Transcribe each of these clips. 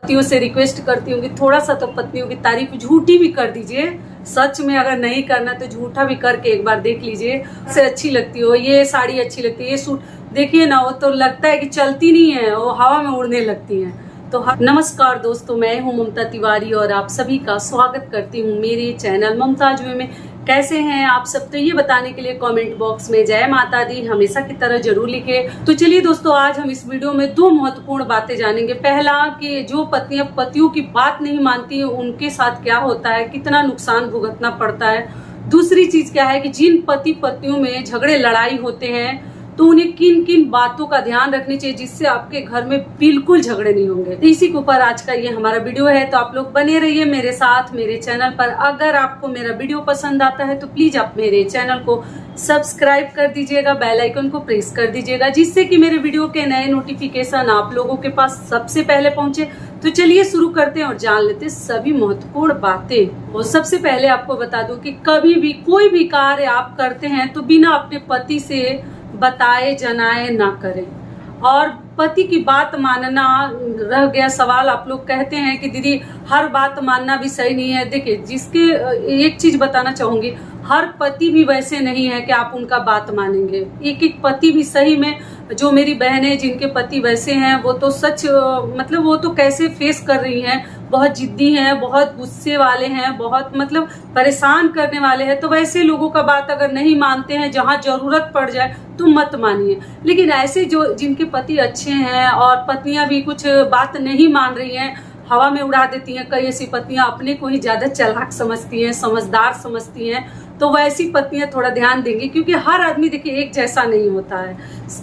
पतियों से रिक्वेस्ट करती हूँ कि थोड़ा सा तो पत्नियों की तारीफ झूठी भी कर दीजिए। सच में अगर नहीं करना तो झूठा भी करके एक बार देख लीजिए। से अच्छी लगती हो, ये साड़ी अच्छी लगती है, ये सूट देखिए ना, वो तो लगता है कि चलती नहीं है, वो हवा में उड़ने लगती है। तो नमस्कार दोस्तों, मैं हूँ ममता तिवारी और आप सभी का स्वागत करती हूँ मेरे चैनल ममताज में। कैसे हैं आप सब? तो ये बताने के लिए कमेंट बॉक्स में जय माता दी हमेशा की तरह जरूर लिखे। तो चलिए दोस्तों, आज हम इस वीडियो में दो महत्वपूर्ण बातें जानेंगे। पहला कि जो पत्नियां पतियों की बात नहीं मानती है उनके साथ क्या होता है, कितना नुकसान भुगतना पड़ता है। दूसरी चीज क्या है कि जिन पति पत्नियों में झगड़े लड़ाई होते हैं तो उन्हें किन किन बातों का ध्यान रखनी चाहिए जिससे आपके घर में बिल्कुल झगड़े नहीं होंगे। तो इसी के ऊपर आज का ये हमारा वीडियो है। तो आप लोग बने रहिए मेरे साथ मेरे चैनल पर। अगर आपको मेरा वीडियो पसंद आता है तो प्लीज आप मेरे चैनल को सब्सक्राइब कर दीजिएगा, बेल आइकन को प्रेस कर दीजिएगा, जिससे कि मेरे वीडियो के नए नोटिफिकेशन आप लोगों के पास सबसे पहले पहुंचे। तो चलिए शुरू करते हैं और जान लेते हैं सभी महत्वपूर्ण बातें। और सबसे पहले आपको बता दूं कि कभी भी कोई भी कार्य आप करते हैं तो बिना अपने पति से बताए जनाए ना करें। और पति की बात मानना रह गया सवाल। आप लोग कहते हैं कि दीदी हर बात मानना भी सही नहीं है। देखिए, जिसके एक चीज बताना चाहूंगी, हर पति भी वैसे नहीं है कि आप उनका बात मानेंगे। एक एक पति भी सही में, जो मेरी बहनें जिनके पति वैसे हैं वो तो सच मतलब वो तो कैसे फेस कर रही हैं, बहुत जिद्दी हैं, बहुत गुस्से वाले हैं, बहुत मतलब परेशान करने वाले हैं। तो वैसे लोगों का बात अगर नहीं मानते हैं, जहां जरूरत पड़ जाए तो मत मानिए। लेकिन ऐसे जो जिनके पति अच्छे हैं और पत्नियां भी कुछ बात नहीं मान रही हैं, हवा में उड़ा देती हैं, कई ऐसी पत्नियां अपने को ही ज्यादा चालाक समझती हैं, समझदार समझती हैं, तो वैसी पत्नियां थोड़ा ध्यान देंगी। क्योंकि हर आदमी देखिए एक जैसा नहीं होता है,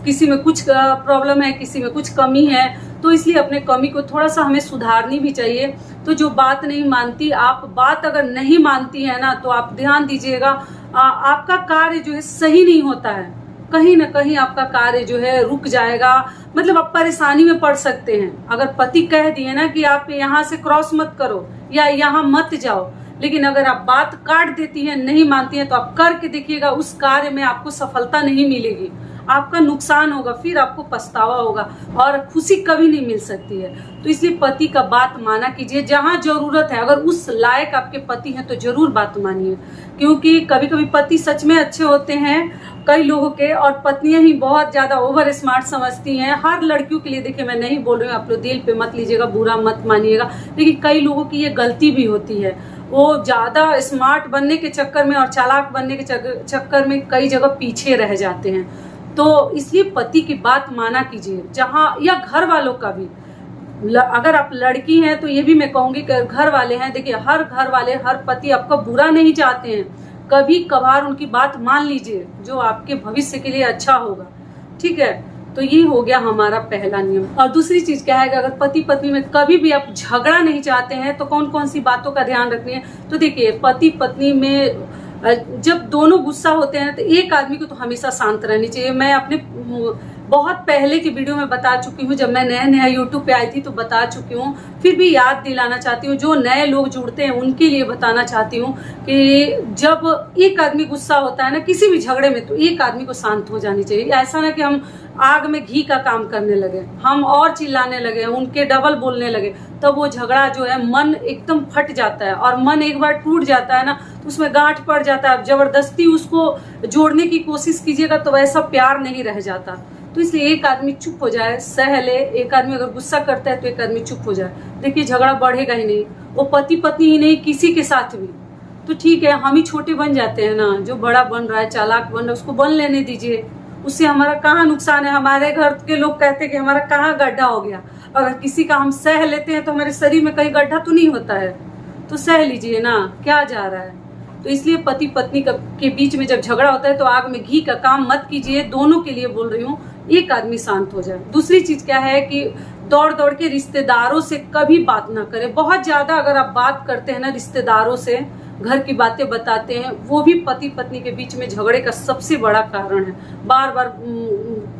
किसी में कुछ प्रॉब्लम है, किसी में कुछ कमी है, तो इसलिए अपने कमी को थोड़ा सा हमें सुधारनी भी चाहिए। तो जो बात नहीं मानती, आप बात अगर नहीं मानती है ना, तो आप ध्यान दीजिएगा, आपका कार्य जो है सही नहीं होता है, कहीं ना कहीं आपका कार्य जो है रुक जाएगा। मतलब आप परेशानी में पड़ सकते हैं। अगर पति कह दिए ना कि आप यहाँ से क्रॉस मत करो या यहाँ मत जाओ, लेकिन अगर आप बात काट देती हैं, नहीं मानती हैं, तो आप करके देखिएगा, उस कार्य में आपको सफलता नहीं मिलेगी, आपका नुकसान होगा, फिर आपको पछतावा होगा और खुशी कभी नहीं मिल सकती है। तो इसलिए पति का बात माना कीजिए जहां जरूरत है। अगर उस लायक आपके पति हैं तो जरूर बात मानिए, क्योंकि कभी कभी पति सच में अच्छे होते हैं कई लोगों के, और पत्नियां ही बहुत ज्यादा ओवर स्मार्ट समझती हैं। हर लड़कियों के लिए देखिए, मैं नहीं बोल रही हूँ, आप लोग दिल पे मत लीजिएगा, बुरा मत मानिएगा, लेकिन कई लोगों की ये गलती भी होती है। वो ज्यादा स्मार्ट बनने के चक्कर में और चालाक बनने के चक्कर में कई जगह पीछे रह जाते हैं। तो इसलिए पति की बात माना कीजिए, जहां या घर वालों का भी। अगर आप लड़की हैं तो ये भी मैं कहूंगी कि घर वाले हैं, देखिए हर घर वाले, हर पति आपका बुरा नहीं चाहते हैं। कभी कभार उनकी बात मान लीजिए, जो आपके भविष्य के लिए अच्छा होगा। ठीक है, तो ये हो गया हमारा पहला नियम। और दूसरी चीज क्या है कि अगर पति पत्नी में कभी भी आप झगड़ा नहीं चाहते हैं तो कौन कौन सी बातों का ध्यान रखनी है। तो देखिए, पति पत्नी में जब दोनों गुस्सा होते हैं तो एक आदमी को तो हमेशा शांत रहनी चाहिए। मैं अपने बहुत पहले की वीडियो में बता चुकी हूँ, जब मैं नया नया यूट्यूब पे आई थी तो बता चुकी हूँ, फिर भी याद दिलाना चाहती हूँ। जो नए लोग जुड़ते हैं उनके लिए बताना चाहती हूँ कि जब एक आदमी गुस्सा होता है ना किसी भी झगड़े में, तो एक आदमी को शांत हो जानी चाहिए। ऐसा ना कि हम आग में घी का काम करने लगे, हम और चिल्लाने लगे, उनके डबल बोलने लगे, तब वो झगड़ा जो है मन एकदम फट जाता है। और मन एक बार टूट जाता है ना तो उसमें गांठ पड़ जाता है। जबरदस्ती उसको जोड़ने की कोशिश कीजिएगा तो वैसा प्यार नहीं रह जाता। तो इसलिए एक आदमी चुप हो जाए, सह ले। एक आदमी अगर गुस्सा करता है तो एक आदमी चुप हो जाए, देखिए झगड़ा बढ़ेगा ही नहीं। वो पति पत्नी ही नहीं, किसी के साथ भी। तो ठीक है, हम ही छोटे बन जाते हैं ना, जो बड़ा बन रहा है, चालाक बन रहा है, उसको बन लेने दीजिए। उससे हमारा कहाँ नुकसान है। हमारे घर के लोग कहते हैं कि हमारा कहाँ गड्ढा हो गया। अगर किसी का हम सह लेते हैं तो हमारे शरीर में कहीं गड्ढा तो नहीं होता है, तो सह लीजिए ना, क्या जा रहा है। तो इसलिए पति पत्नी के बीच में जब झगड़ा होता है तो आग में घी का काम मत कीजिए। दोनों के लिए बोल रही हूँ, एक आदमी शांत हो जाए। दूसरी चीज क्या है कि दौड़ दौड़ के रिश्तेदारों से कभी बात ना करें। बहुत ज्यादा अगर आप बात करते हैं ना रिश्तेदारों से, घर की बातें बताते हैं, वो भी पति पत्नी के बीच में झगड़े का सबसे बड़ा कारण है। बार बार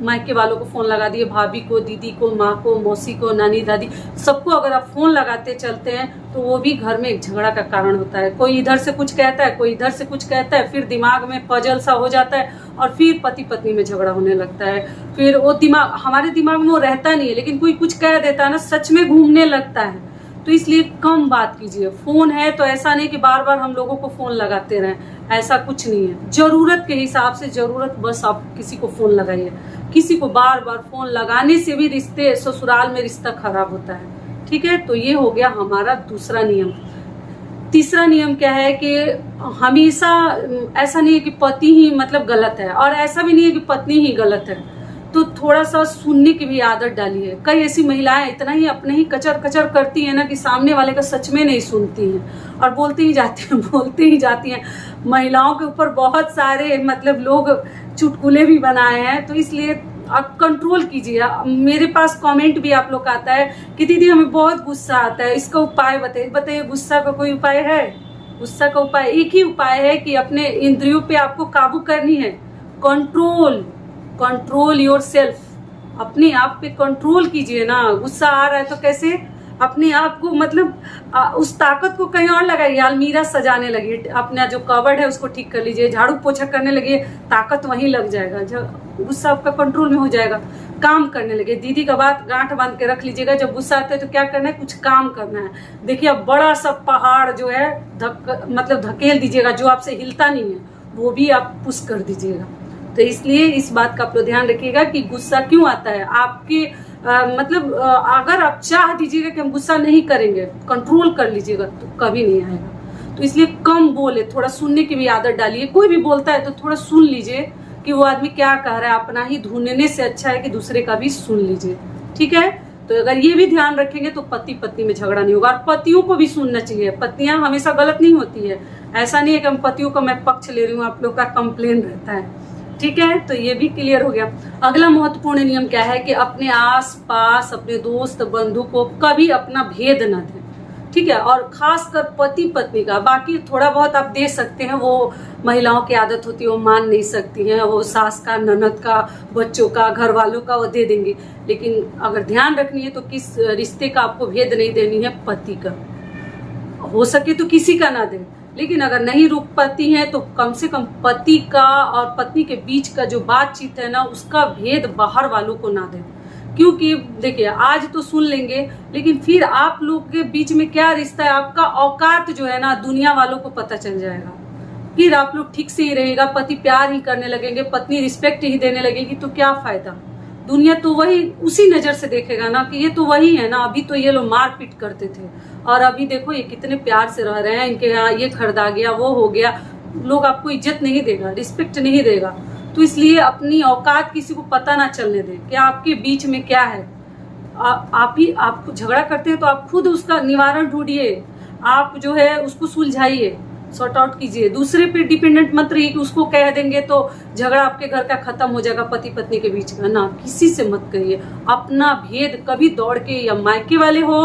मायके वालों को फोन लगा दिए, भाभी को, दीदी को, माँ को, मौसी को, नानी दादी, सबको अगर आप फोन लगाते चलते हैं तो वो भी घर में एक झगड़ा का कारण होता है। कोई इधर से कुछ कहता है, कोई इधर से कुछ कहता है, फिर दिमाग में पजल सा हो जाता है और फिर पति पत्नी में झगड़ा होने लगता है। फिर वो दिमाग, हमारे दिमाग में वो रहता नहीं है, लेकिन कोई कुछ कह देता है ना, सच में घूमने लगता है। तो इसलिए कम बात कीजिए। फोन है तो ऐसा नहीं कि बार बार हम लोगों को फोन लगाते रहें, ऐसा कुछ नहीं है। जरूरत के हिसाब से, जरूरत बस आप किसी को फोन लगाइए। किसी को बार बार फोन लगाने से भी रिश्ते, ससुराल में रिश्ता खराब होता है। ठीक है, तो ये हो गया हमारा दूसरा नियम। तीसरा नियम क्या है कि हमेशा ऐसा नहीं है कि पति ही मतलब गलत है, और ऐसा भी नहीं है कि पत्नी ही गलत है। तो थोड़ा सा सुनने की भी आदत डालिए। कई ऐसी महिलाएं इतना ही अपने ही कचर कचर करती हैं ना कि सामने वाले का सच में नहीं सुनती हैं और बोलते ही जाती हैं, बोलते ही जाती हैं। महिलाओं के ऊपर बहुत सारे मतलब लोग चुटकुले भी बनाए हैं, तो इसलिए आप कंट्रोल कीजिए। मेरे पास कमेंट भी आप लोग आता है कि दीदी हमें बहुत गुस्सा आता है, इसका उपाय बताइए। बताइए, गुस्सा का कोई उपाय है? गुस्सा का उपाय एक ही उपाय है कि अपने इंद्रियों पे आपको काबू करनी है। Control your self. अपने आप पे कंट्रोल कीजिए ना। गुस्सा आ रहा है तो कैसे अपने आप को मतलब उस ताकत को कहीं और लगाइए। अलमीरा सजाने लगिए, अपना जो कबर्ड है उसको ठीक कर लीजिए, झाड़ू पोछा करने लगिए, ताकत वहीं लग जाएगा। जब गुस्सा आपका कंट्रोल में हो जाएगा, काम करने लगे। दीदी का बात गांठ बांध के रख लीजिएगा। जब गुस्सा आता है तो क्या करना है, कुछ काम करना है। देखिए, अब बड़ा सा पहाड़ जो है मतलब धकेल दीजिएगा, जो आपसे हिलता नहीं है वो भी आप पुश कर दीजिएगा। तो इसलिए इस बात का आप लोग ध्यान रखिएगा कि गुस्सा क्यों आता है आपके मतलब अगर आप चाह दीजिएगा कि हम गुस्सा नहीं करेंगे, कंट्रोल कर लीजिएगा, तो कभी नहीं आएगा। तो इसलिए कम बोले, थोड़ा सुनने की भी आदत डालिए। कोई भी बोलता है तो थोड़ा सुन लीजिए कि वो आदमी क्या कह रहा है। अपना ही ढूंढने से अच्छा है कि दूसरे का भी सुन लीजिए। ठीक है, तो अगर ये भी ध्यान रखेंगे तो पति पत्नी में झगड़ा नहीं होगा। और पतियों को भी सुनना चाहिए। पत्नियां हमेशा गलत नहीं होती है। ऐसा नहीं है कि हम पतियों का मैं पक्ष ले रही हूँ, आप लोग का कंप्लेन रहता है। ठीक है, तो ये भी क्लियर हो गया। अगला महत्वपूर्ण नियम क्या है कि अपने आस पास अपने दोस्त बंधु को कभी अपना भेद न दें। ठीक है, और खासकर पति पत्नी का। बाकी थोड़ा बहुत आप दे सकते हैं, वो महिलाओं की आदत होती है, वो मान नहीं सकती हैं, वो सास का, ननद का, बच्चों का, घर वालों का वो दे देंगे। लेकिन अगर ध्यान रखनी है तो किस रिश्ते का आपको भेद नहीं देनी है, पति का। हो सके तो किसी का ना दें, लेकिन अगर नहीं रुक पाती हैं तो कम से कम पति का और पत्नी के बीच का जो बातचीत है ना, उसका भेद बाहर वालों को ना दें। क्योंकि देखिए, आज तो सुन लेंगे, लेकिन फिर आप लोग के बीच में क्या रिश्ता है, आपका औकात जो है ना, दुनिया वालों को पता चल जाएगा। फिर आप लोग ठीक से ही रहेगा, पति प्यार ही करने लगेंगे, पत्नी रिस्पेक्ट ही देने लगेगी, तो क्या फायदा। दुनिया तो वही उसी नजर से देखेगा ना कि ये तो वही है ना। अभी तो ये लोग मारपीट करते थे और अभी देखो ये कितने प्यार से रह रहे हैं, इनके यहाँ ये खरीदा गया, वो हो गया। लोग आपको इज्जत नहीं देगा, रिस्पेक्ट नहीं देगा। तो इसलिए अपनी औकात किसी को पता ना चलने दें कि आपके बीच में क्या है। आप झगड़ा करते हैं तो आप खुद उसका निवारण ढूंढिए, आप जो है उसको सुलझाइए, सॉर्ट आउट कीजिए। दूसरे पे डिपेंडेंट मत रहिए कि उसको कह देंगे तो झगड़ा आपके घर का खत्म हो जाएगा, पति पत्नी के बीच का ना। किसी से मत कहिए अपना भेद। कभी दौड़ के, या मायके वाले हो,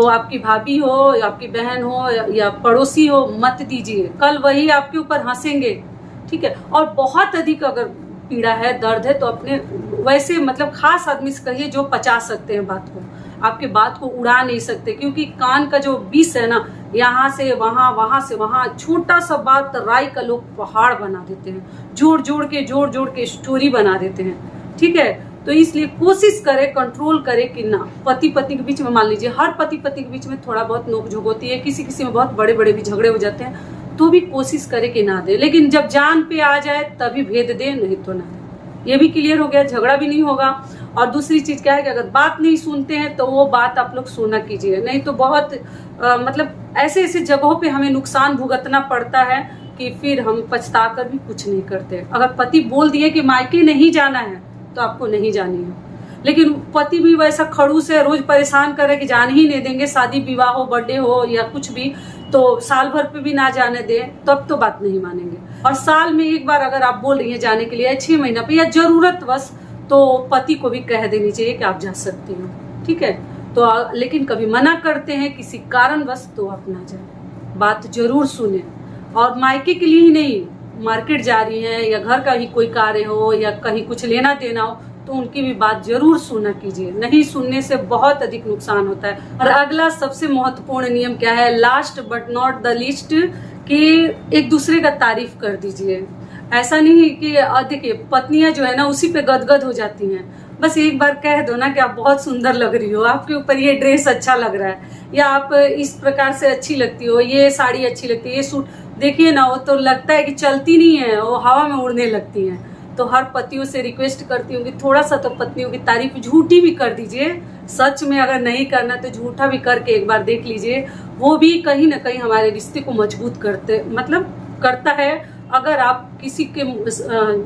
आपकी भाभी हो, या आपकी बहन हो, या पड़ोसी हो, मत दीजिए। कल वही आपके ऊपर हंसेंगे। ठीक है, और बहुत अधिक अगर पीड़ा है, दर्द है, तो अपने वैसे मतलब खास आदमी से कहिए जो पचा सकते हैं बात को। आपके बात को उड़ा नहीं सकते, क्योंकि कान का जो विष है ना, यहाँ से वहां, वहां से वहां, छोटा सा बात राई का लोग पहाड़ बना देते हैं, जोड़ जोड़ के स्टोरी बना देते हैं। ठीक है, तो इसलिए कोशिश करें, कंट्रोल करें कि ना पति पत्नी के बीच में, मान लीजिए हर पति पत्नी के बीच में थोड़ा बहुत नोकझोंक होती है, किसी किसी में बहुत बड़े बड़े भी झगड़े हो जाते हैं, तो भी कोशिश करें कि ना दे। लेकिन जब जान पे आ जाए तभी भेद दे, नहीं तो ना दे। ये भी क्लियर हो गया, झगड़ा भी नहीं होगा। और दूसरी चीज क्या है कि अगर बात नहीं सुनते हैं तो वो बात आप लोग सुना कीजिए, नहीं तो बहुत मतलब ऐसे ऐसे जगहों पे हमें नुकसान भुगतना पड़ता है कि फिर हम पछता कर भी कुछ नहीं करते। अगर पति बोल दिए कि मायके नहीं जाना है तो आपको नहीं जानी है, लेकिन पति भी वैसा खड़ूस है, रोज परेशान करे कि जान ही नहीं देंगे, शादी विवाह हो, बर्थडे हो या कुछ भी, तो साल भर पे भी ना जाने दें, तब तो बात नहीं मानेंगे। और साल में एक बार अगर आप बोल रही हैं जाने के लिए, 6 महीना पे, या जरूरत बस, तो पति को भी कह देनी चाहिए कि आप जा सकती हो। ठीक है, तो लेकिन कभी मना करते हैं किसी कारणवश तो आप ना जाए, बात जरूर सुने। और मायके के लिए ही नहीं, मार्केट जा रही हैं या घर का ही कोई कार्य हो या कहीं कुछ लेना देना हो तो उनकी भी बात जरूर सुना कीजिए। नहीं सुनने से बहुत अधिक नुकसान होता है। और अगला सबसे महत्वपूर्ण नियम क्या है, last but not the least, कि एक दूसरे का तारीफ कर दीजिए। ऐसा नहीं कि देखिए पत्नियां जो है ना उसी पे गदगद हो जाती हैं, बस एक बार कह दो ना कि आप बहुत सुंदर लग रही हो, आपके ऊपर ये ड्रेस अच्छा लग रहा है, या आप इस प्रकार से अच्छी लगती हो, ये साड़ी अच्छी लगती है, ये सूट देखिए ना, वो तो लगता है कि चलती नहीं है, वो हवा में उड़ने लगती हैं। तो हर पतियों से रिक्वेस्ट करती हूँ कि थोड़ा सा तो पत्नियों की तारीफ झूठी भी कर दीजिए। सच में अगर नहीं करना तो झूठा भी करके एक बार देख लीजिए, वो भी कहीं ना कहीं हमारे रिश्ते को मजबूत करता है। अगर आप किसी के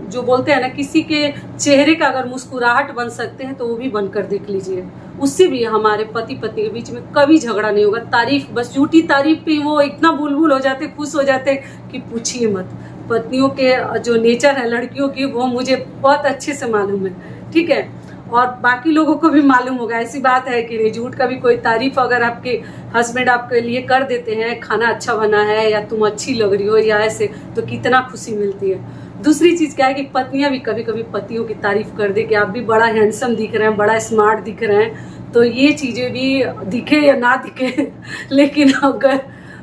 जो बोलते हैं ना, किसी के चेहरे का अगर मुस्कुराहट बन सकते हैं तो वो भी बनकर देख लीजिए, उससे भी हमारे पति पत्नी के बीच में कभी झगड़ा नहीं होगा। तारीफ, बस झूठी तारीफ पे वो इतना बुलबुल हो जाते, खुश हो जाते कि पूछिए मत। पत्नियों के जो नेचर है लड़कियों की, वो मुझे बहुत अच्छे से मालूम है, ठीक है, और बाकी लोगों को भी मालूम होगा। ऐसी बात है कि नहीं, झूठ का भी कोई तारीफ अगर आपके हस्बैंड आपके लिए कर देते हैं, खाना अच्छा बना है या तुम अच्छी लग रही हो या ऐसे, तो कितना खुशी मिलती है। दूसरी चीज क्या है कि पत्नियां भी कभी कभी पतियों की तारीफ कर दे कि आप भी बड़ा हैंडसम दिख रहे हैं, बड़ा स्मार्ट दिख रहे हैं। तो ये चीजें भी दिखे या ना दिखे लेकिन अगर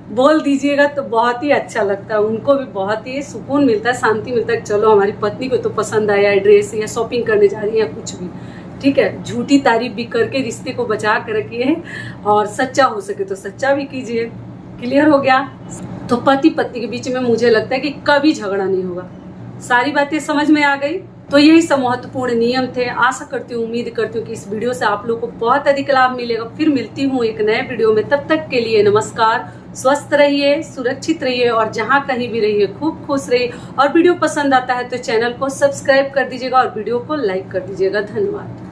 बोल दीजिएगा तो बहुत ही अच्छा लगता है, उनको भी बहुत ही सुकून मिलता है, शांति मिलता है। चलो हमारी पत्नी को तो पसंद आया ड्रेस, या शॉपिंग करने जा रही है या कुछ भी, ठीक है। झूठी तारीफ भी करके रिश्ते को बचा कर रखिए, और सच्चा हो सके तो सच्चा भी कीजिए। क्लियर हो गया? तो पति पत्नी के बीच में मुझे लगता है कि कभी झगड़ा नहीं होगा। सारी बातें समझ में आ गई? तो यही सब महत्वपूर्ण नियम थे। आशा करती हूँ, उम्मीद करती हूँ कि इस वीडियो से आप लोग को बहुत अधिक लाभ मिलेगा। फिर मिलती हूँ एक नए वीडियो में, तब तक के लिए नमस्कार। स्वस्थ रहिए, सुरक्षित रहिए, और जहाँ कहीं भी रहिए खूब खुश रहिए। और वीडियो पसंद आता है तो चैनल को सब्सक्राइब कर दीजिएगा और वीडियो को लाइक कर दीजिएगा। धन्यवाद।